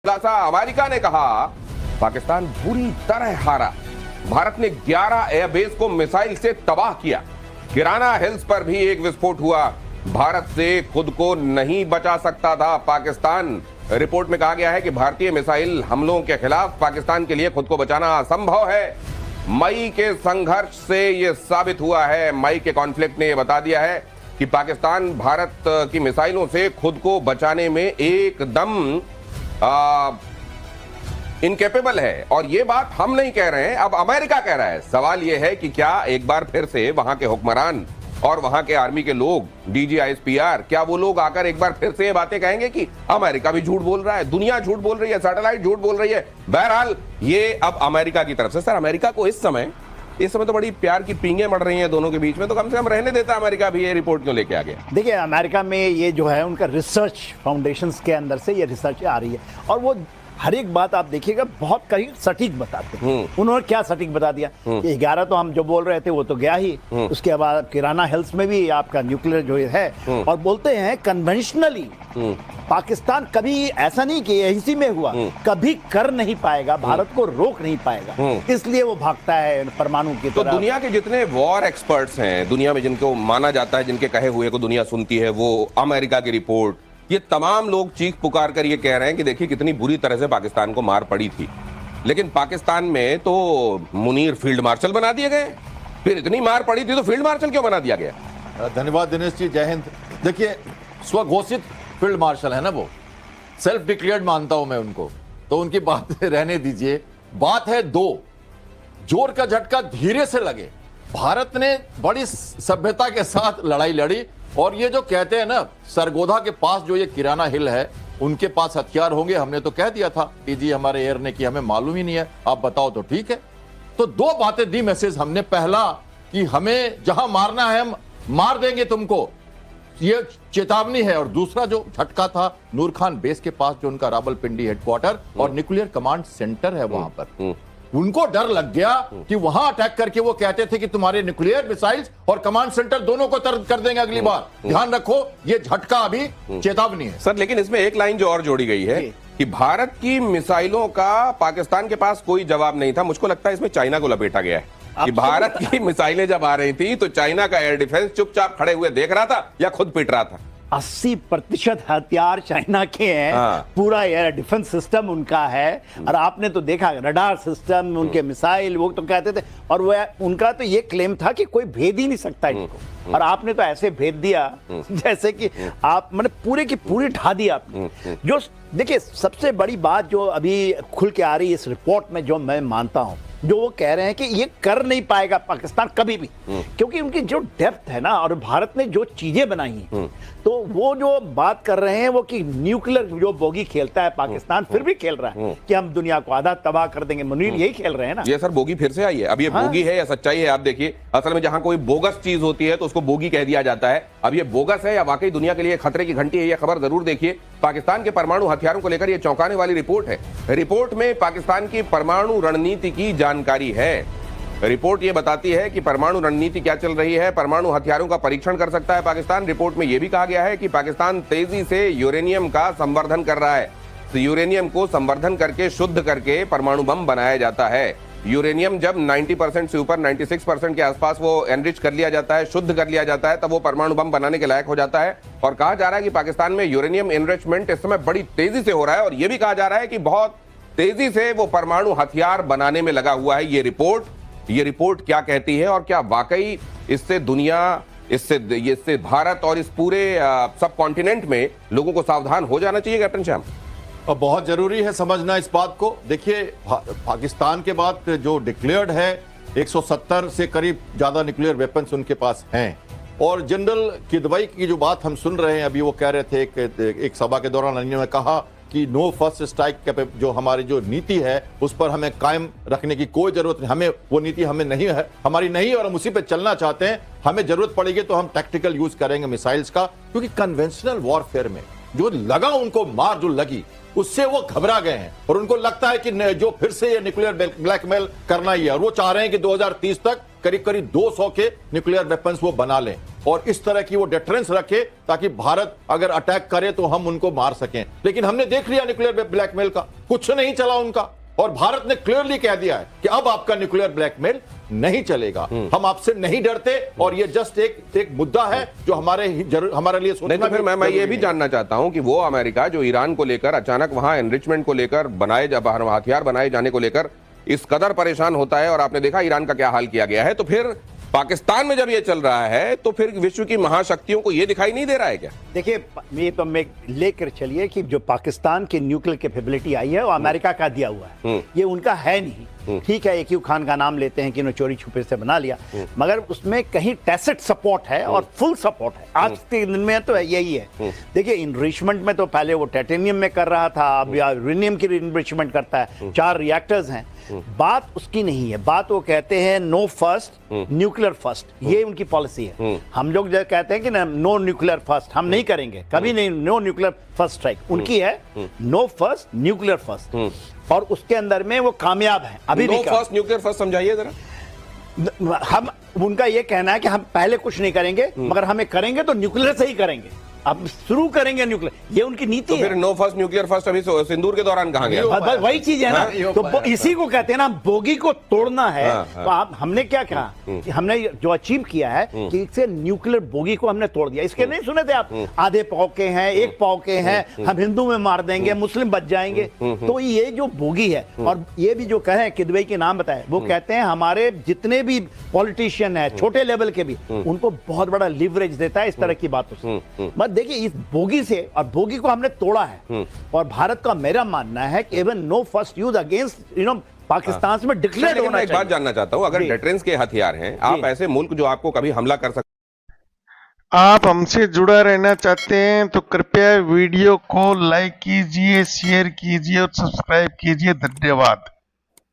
खुलासा अमेरिका ने कहा पाकिस्तान बुरी तरह हारा। भारत ने 11 एयरबेस को मिसाइल से तबाह किया। किराना हिल्स पर भी एक विस्फोट हुआ। भारत से खुद को नहीं बचा सकता था पाकिस्तान। रिपोर्ट में कहा गया है कि भारतीय मिसाइल हमलों के खिलाफ पाकिस्तान के लिए खुद को बचाना असंभव है। मई के संघर्ष से यह साबित हुआ है। मई के कॉन्फ्लिक्ट ने यह बता दिया है कि पाकिस्तान भारत की मिसाइलों से खुद को बचाने में एकदम इनकेपेबल है। और ये बात हम नहीं कह रहे हैं, अब अमेरिका कह रहा है। सवाल यह है कि क्या एक बार फिर से वहां के हुक्मरान और वहां के आर्मी के लोग, DGISPR, क्या वो लोग आकर एक बार फिर से ये बातें कहेंगे कि अमेरिका भी झूठ बोल रहा है, दुनिया झूठ बोल रही है, सैटेलाइट झूठ बोल रही है। बहरहाल ये अब अमेरिका की तरफ से। सर, अमेरिका को इस समय तो बड़ी प्यार की पींगे मर रही हैं दोनों के बीच में, तो कम से कम रहने देता अमेरिका भी। ये रिपोर्ट क्यों लेके आ गया? देखिए, अमेरिका में ये जो है उनका रिसर्च फाउंडेशंस के अंदर से ये रिसर्च आ रही है और वो हर एक बात आप देखिएगा बहुत करीब सटीक बताते हैं। उन्होंने क्या सटीक बता दिया कि 11 तो हम जो बोल रहे थे वो तो गया ही। उसके बाद किराना हिल्स में भी आपका न्यूक्लियर जो है और बोलते हैं कन्वेंशनली पाकिस्तान कभी ऐसा नहीं कि इसी में हुआ, कभी कर नहीं पाएगा, भारत को रोक नहीं पाएगा, इसलिए वो भागता है परमाणु की तो तरफ। दुनिया के जितने वॉर एक्सपर्ट्स हैं दुनिया में, जिनको माना जाता है, जिनके कहे हुए को दुनिया सुनती है, वो अमेरिका की रिपोर्ट, ये तमाम लोग चीख पुकार कर ये कह रहे हैं कि देखिए कितनी बुरी तरह से पाकिस्तान को मार पड़ी थी। लेकिन पाकिस्तान में तो मुनीर फील्ड मार्शल बना दिए गए। फिर इतनी मार पड़ी थी तो फील्ड मार्शल क्यों बना दिया गया? धन्यवाद दिनेश जी, जय हिंद। देखिए, स्वघोषित फील्ड मार्शल है ना, वो सेल्फ डिक्लेयर्ड मानता हूं मैं उनको, तो उनकी बात रहने दीजिए। बात है दो, जोर का झटका धीरे से लगे। भारत ने बड़ी सभ्यता के साथ लड़ाई लड़ी और ये जो कहते हैं ना, सरगोधा के पास जो ये किराना हिल है, उनके पास हथियार होंगे, हमने तो कह दिया था जी हमारे एयर ने कि हमें मालूम ही नहीं है, आप बताओ तो ठीक है। तो दो बातें दी मैसेज हमने। पहला कि हमें जहां मारना है हम मार देंगे तुमको, ये चेतावनी है। और दूसरा जो झटका था, नूर खान बेस के पास जो उनका रावलपिंडी हेडक्वार्टर और न्यूक्लियर कमांड सेंटर है वहां पर, उनको डर लग गया कि वहां अटैक करके वो कहते थे कि तुम्हारे न्यूक्लियर मिसाइल्स और कमांड सेंटर दोनों को तर्क कर देंगे अगली बार। ध्यान रखो, ये झटका अभी चेतावनी है। सर, लेकिन इसमें एक लाइन जो और जोड़ी गई है कि भारत की मिसाइलों का पाकिस्तान के पास कोई जवाब नहीं था। मुझको लगता है इसमें चाइना को लपेटा गया है कि भारत की मिसाइलें जब आ रही थी तो चाइना का एयर डिफेंस चुपचाप खड़े हुए देख रहा था या खुद पिट रहा था। 80% हथियार चाइना के हैं। पूरा एयर डिफेंस सिस्टम उनका है। और आपने तो देखा रडार सिस्टम, उनके मिसाइल, वो तो कहते थे। और वो उनका तो ये क्लेम था कि कोई भेद ही नहीं सकता इनको। और आपने तो ऐसे भेद दिया जैसे कि आप मैंने पूरे की पूरी ढा दी आपने। जो देखिए, सबसे बड़ी बात जो अभी खुल के आ रही है इस रिपोर्ट में, जो मैं मानता हूं, जो वो कह रहे हैं कि ये कर नहीं पाएगा पाकिस्तान कभी भी, क्योंकि उनकी जो डेप्थ है ना, और भारत ने जो चीजें बनाई हैं, तो वो जो बात कर रहे हैं वो कि न्यूक्लियर जो बोगी खेलता है पाकिस्तान, फिर भी खेल रहा है कि हम दुनिया को आधा तबाह कर देंगे। मुनीर यही खेल रहे हैं ना। ये सर बोगी फिर से आई है। अब ये बोगी है या सच्चाई है आप देखिए। असल में जहां कोई बोगस चीज होती है तो उसको बोगी कह दिया जाता है। अब ये बोगस है या वाकई दुनिया के लिए खतरे की घंटी है, ये खबर जरूर देखिए। पाकिस्तान के परमाणु हथियारों को लेकर ये चौंकाने वाली रिपोर्ट है। रिपोर्ट में पाकिस्तान की परमाणु रणनीति की जानकारी है। रिपोर्ट ये बताती है कि परमाणु रणनीति क्या चल रही है। परमाणु हथियारों का परीक्षण कर सकता है पाकिस्तान। रिपोर्ट में यह भी कहा गया है कि पाकिस्तान तेजी से यूरेनियम का संवर्धन कर रहा है। तो यूरेनियम को संवर्धन करके, शुद्ध करके परमाणु बम बनाया जाता है। यूरेनियम जब 90% से ऊपर 96% के आसपास वो एनरिच कर लिया जाता है, शुद्ध कर लिया जाता है, तब वो परमाणु बम बनाने के लायक हो जाता है। और कहा जा रहा है कि पाकिस्तान में यूरेनियम एनरिचमेंट इस समय बड़ी तेजी से हो रहा है। और यह भी कहा जा रहा है कि बहुत तेजी से वो परमाणु हथियार बनाने में लगा हुआ है। ये रिपोर्ट क्या कहती है और क्या वाकई इससे दुनिया, इससे भारत और इस पूरे सब कॉन्टिनेंट में लोगों को सावधान हो जाना चाहिए कैप्टन श्याम? और बहुत जरूरी है समझना इस बात को। देखिए, पाकिस्तान के बाद जो डिक्लेयर्ड है 170 से करीब ज्यादा न्यूक्लियर वेपन्स उनके पास हैं। और जनरल किदवई की जो बात हम सुन रहे हैं, अभी वो कह रहे थे एक सभा के दौरान उन्होंने कहा कि नो फर्स्ट स्ट्राइक जो हमारी जो नीति है उस पर हमें कायम रखने की कोई जरूरत नहीं। हमें वो नीति हमें नहीं है, हमारी नहीं, और हम उसी पे चलना चाहते हैं। हमें जरूरत पड़ेगी तो हम टैक्टिकल यूज करेंगे मिसाइल्स का, क्योंकि कन्वेंशनल वॉरफेयर में जो लगा उनको मार जो लगी उससे वो घबरा गए हैं और उनको लगता है कि जो फिर से ये न्यूक्लियर ब्लैकमेल करना ही है। और वो चाह रहे हैं कि 2030 तक करीब करीब 200 के न्यूक्लियर वेपन्स वो बना लें। और इस तरह की वो डिटरेंस रखे ताकि भारत अगर अटैक करे तो हम उनको मार सकें। लेकिन हमने देख लिया न्यूक्लियर ब्लैकमेल का, कुछ नहीं चला उनका, और भारत ने क्लियरली कह दिया है कि अब आपका न्यूक्लियर ब्लैकमेल नहीं चलेगा, हम आपसे नहीं डरते, और ये जस्ट एक मुद्दा है जो हमारे लिए सोचना। नहीं तो फिर मैं ये भी जानना चाहता हूं कि वो अमेरिका जो ईरान को लेकर अचानक वहां एनरिचमेंट को लेकर हथियार बनाए जाने को लेकर इस कदर परेशान होता है, और आपने देखा ईरान का क्या हाल किया गया है, तो फिर पाकिस्तान में जब ये चल रहा है तो फिर विश्व की महाशक्तियों को ये दिखाई नहीं दे रहा है क्या? देखिए, ये तो मैं लेकर चलिए कि जो पाकिस्तान की न्यूक्लियर कैपेबिलिटी आई है वो अमेरिका का दिया हुआ है, ये उनका है नहीं। ठीक है, एक खान का नाम लेते हैं कि उन्होंने चोरी छुपे से बना लिया, मगर उसमें कहीं टैसिट सपोर्ट है और फुल सपोर्ट है। आज के दिन में तो यही है। देखिए, इनरिचमेंट में तो पहले वो टाइटेनियम में कर रहा था, अब यूरेनियम की इनरिचमेंट करता है। 4 रिएक्टर्स हैं। बात उसकी नहीं है, बात वो कहते हैं नो फर्स्ट न्यूक्लियर फर्स्ट, ये उनकी पॉलिसी है। हम लोग जो कहते हैं कि नो न्यूक्लियर फर्स्ट, हम नहीं करेंगे कभी नहीं, नो न्यूक्लियर फर्स्ट स्ट्राइक। उनकी है नो फर्स्ट न्यूक्लियर फर्स्ट, और उसके अंदर में वो कामयाब है। अभी नो फर्स्ट न्यूक्लियर फर्स्ट समझाइए जरा। हम उनका ये कहना है कि हम पहले कुछ नहीं करेंगे, मगर हमें करेंगे तो न्यूक्लियर से ही करेंगे, अब शुरू करेंगे न्यूक्लियर, ये उनकी नीति है। फिर नो फर्स्ट न्यूक्लियर फर्स्ट अभी सिंदूर के दौरान कहां गया? वही चीज है ना, तो इसी को कहते हैं ना, बोगी को तोड़ना है। तो आप हमने क्या कहा कि हमने जो अचीव किया है कि इससे न्यूक्लियर बोगी को हमने तोड़ दिया। इसके नहीं सुने थे आप, आधे पाव के हैं, एक पाव के हैं, हम हिंदू में मार देंगे, मुस्लिम बच जाएंगे। तो ये जो बोगी है, और ये भी जो कहे किदवई के नाम बताए, वो कहते हैं हमारे जितने भी पॉलिटिशियन है छोटे लेवल के भी, उनको बहुत बड़ा लिवरेज देता है इस तरह की बातों से। देखिए, इस बोगी से, और बोगी को हमने तोड़ा है, और भारत का मेरा मानना है कि even know first use against Pakistan में डिक्लेयर होना चाहिए। एक बात जानना चाहता हूं, अगर डिटरेंस के हथियार हैं, आप ऐसे मुल्क जो आपको कभी हमला कर सकते, आप हमसे जुड़ा रहना चाहते हैं तो कृपया वीडियो को लाइक कीजिए, शेयर कीजिए और सब्सक्राइब कीजिए। धन्यवाद।